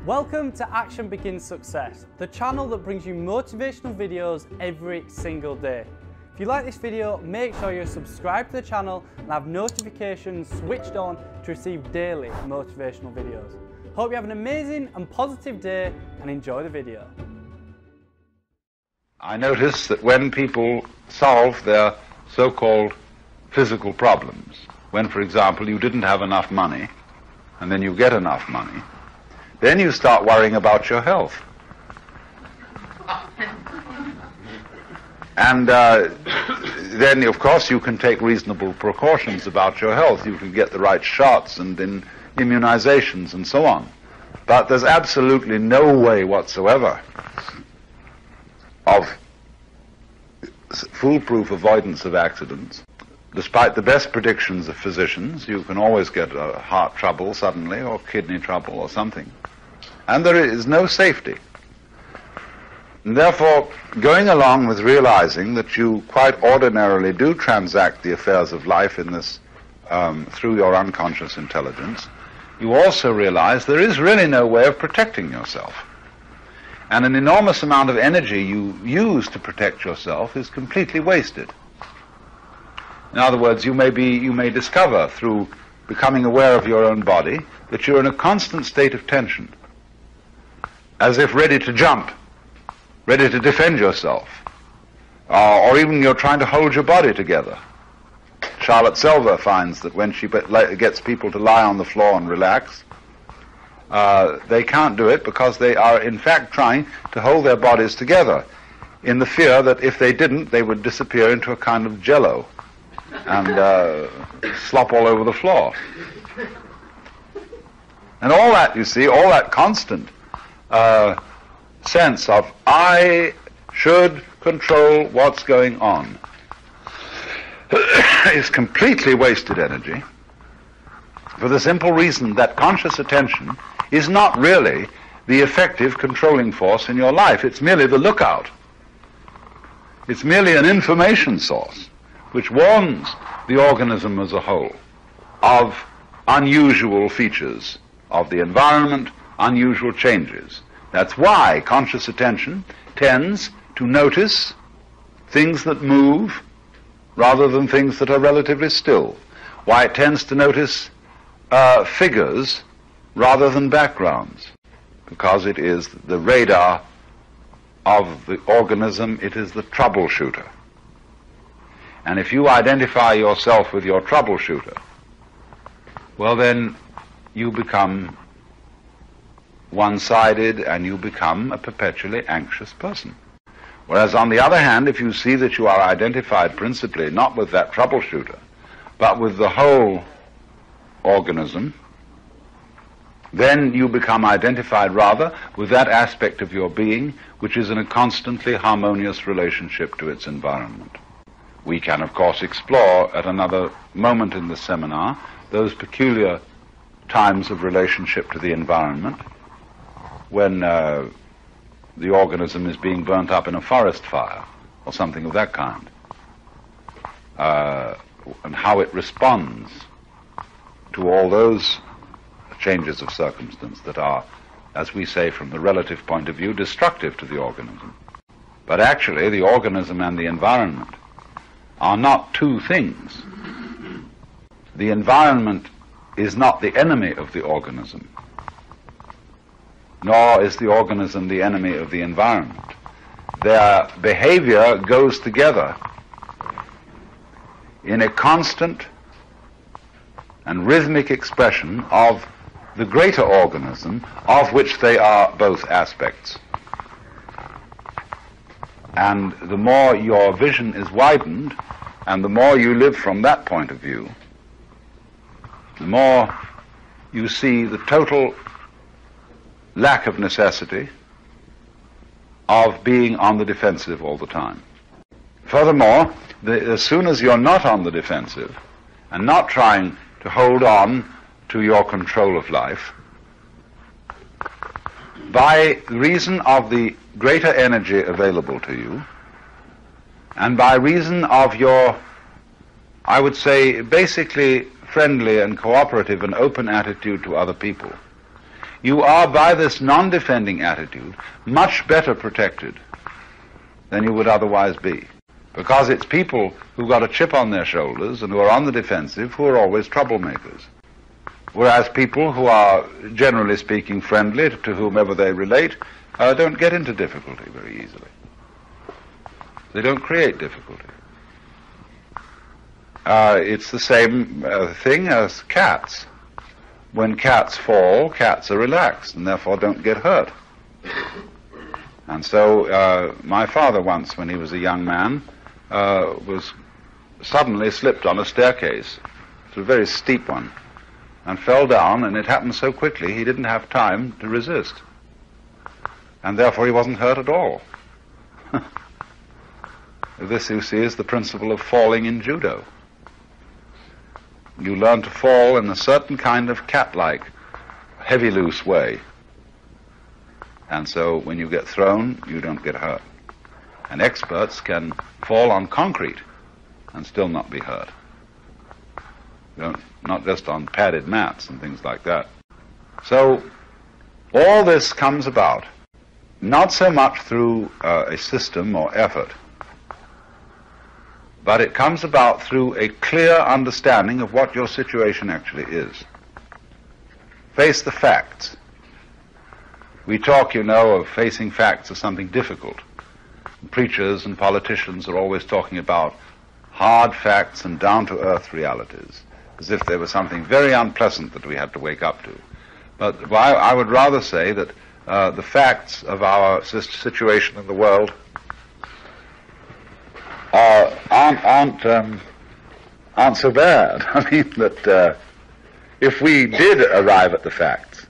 Welcome to Action Begins Success, the channel that brings you motivational videos every single day. If you like this video, make sure you're subscribed to the channel and have notifications switched on to receive daily motivational videos. Hope you have an amazing and positive day and enjoy the video. I notice that when people solve their so-called physical problems, when, for example, you didn't have enough money, and then you get enough money, then you start worrying about your health. And then, of course, you can take reasonable precautions about your health. You can get the right shots and immunizations and so on. But there's absolutely no way whatsoever of foolproof avoidance of accidents. Despite the best predictions of physicians, you can always get heart trouble suddenly, or kidney trouble or something. And there is no safety. And therefore, going along with realizing that you quite ordinarily do transact the affairs of life in this through your unconscious intelligence, you also realize there is really no way of protecting yourself. And an enormous amount of energy you use to protect yourself is completely wasted. In other words, you may discover through becoming aware of your own body that you're in a constant state of tension, as if ready to jump, ready to defend yourself, or even you're trying to hold your body together. Charlotte Selver finds that when she gets people to lie on the floor and relax, they can't do it because they are in fact trying to hold their bodies together in the fear that if they didn't, they would disappear into a kind of jello and slop all over the floor. And all that, you see, all that constant sense of I should control what's going on is completely wasted energy, for the simple reason that conscious attention is not really the effective controlling force in your life. It's merely the lookout. It's merely an information source which warns the organism as a whole of unusual features of the environment, unusual changes. That's why conscious attention tends to notice things that move rather than things that are relatively still. Why it tends to notice figures rather than backgrounds. Because it is the radar of the organism, it is the troubleshooter. And if you identify yourself with your troubleshooter, well then you become one-sided and you become a perpetually anxious person. Whereas on the other hand, if you see that you are identified principally not with that troubleshooter, but with the whole organism, then you become identified rather with that aspect of your being which is in a constantly harmonious relationship to its environment. We can, of course, explore at another moment in this seminar those peculiar times of relationship to the environment when the organism is being burnt up in a forest fire or something of that kind, and how it responds to all those changes of circumstance that are, as we say from the relative point of view, destructive to the organism. But actually the organism and the environment are not two things. The environment is not the enemy of the organism, nor is the organism the enemy of the environment. Their behavior goes together in a constant and rhythmic expression of the greater organism of which they are both aspects. And the more your vision is widened and the more you live from that point of view, the more you see the total lack of necessity of being on the defensive all the time. Furthermore, as soon as you're not on the defensive and not trying to hold on to your control of life, by reason of the greater energy available to you, and by reason of your, I would say, basically friendly and cooperative and open attitude to other people, you are, by this non-defending attitude, much better protected than you would otherwise be. Because it's people who've got a chip on their shoulders and who are on the defensive who are always troublemakers. Whereas people who are, generally speaking, friendly to whomever they relate, don't get into difficulty very easily. They don't create difficulty. It's the same thing as cats. When cats fall, cats are relaxed and therefore don't get hurt. And so my father once, when he was a young man, was suddenly slipped on a staircase. It was a very steep one, and fell down, and it happened so quickly he didn't have time to resist. And therefore he wasn't hurt at all. This, you see, is the principle of falling in judo. You learn to fall in a certain kind of cat-like, heavy, loose way. And so when you get thrown, you don't get hurt. And experts can fall on concrete and still not be hurt. Not just on padded mats and things like that. So all this comes about not so much through a system or effort, but it comes about through a clear understanding of what your situation actually is. Face the facts. We talk, you know, of facing facts as something difficult. Preachers and politicians are always talking about hard facts and down-to-earth realities, as if there was something very unpleasant that we had to wake up to. But I would rather say that the facts of our situation in the world aren't so bad. I mean, that if we did arrive at the facts,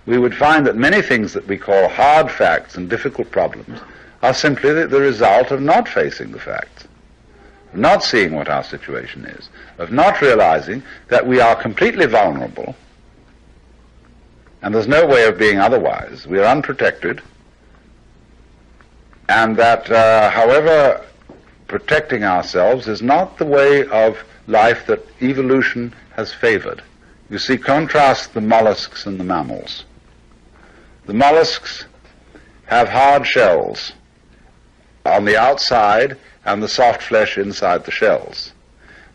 we would find that many things that we call hard facts and difficult problems are simply the result of not facing the facts, of not seeing what our situation is, of not realizing that we are completely vulnerable, and there's no way of being otherwise. We are unprotected, and that, however, protecting ourselves is not the way of life that evolution has favored. You see, contrast the mollusks and the mammals. The mollusks have hard shells on the outside and the soft flesh inside the shells.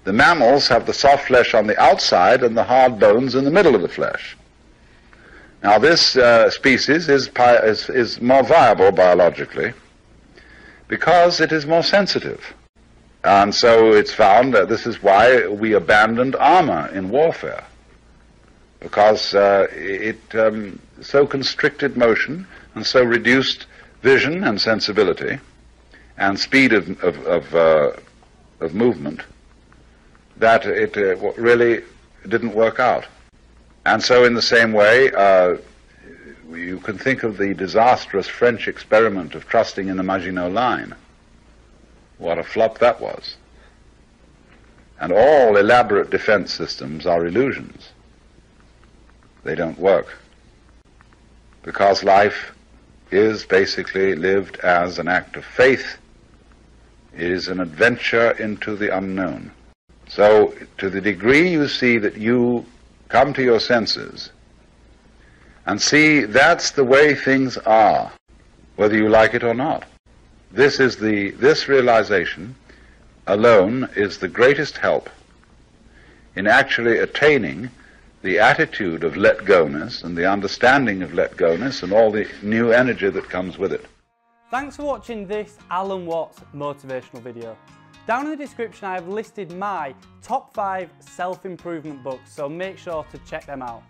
The mammals have the soft flesh on the outside and the hard bones in the middle of the flesh. Now this species is more viable biologically because it is more sensitive. And so it's found that this is why we abandoned armor in warfare, because it so constricted motion and so reduced vision and sensibility and speed of movement that it really didn't work out. And so in the same way, you can think of the disastrous French experiment of trusting in the Maginot Line. What a flop that was. And all elaborate defense systems are illusions. They don't work. Because life is basically lived as an act of faith. It is an adventure into the unknown. So to the degree you see that you come to your senses and see that's the way things are, whether you like it or not. This realization alone is the greatest help in actually attaining the attitude of let-go-ness and the understanding of let-go-ness and all the new energy that comes with it. Thanks for watching this Alan Watts motivational video. Down in the description I have listed my top 5 self-improvement books, so make sure to check them out.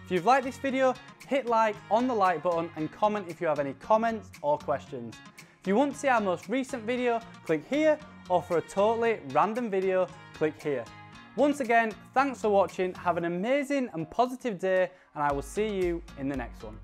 If you've liked this video, hit like on the like button and comment if you have any comments or questions. If you want to see our most recent video, click here, or for a totally random video, click here. Once again, thanks for watching, have an amazing and positive day, and I will see you in the next one.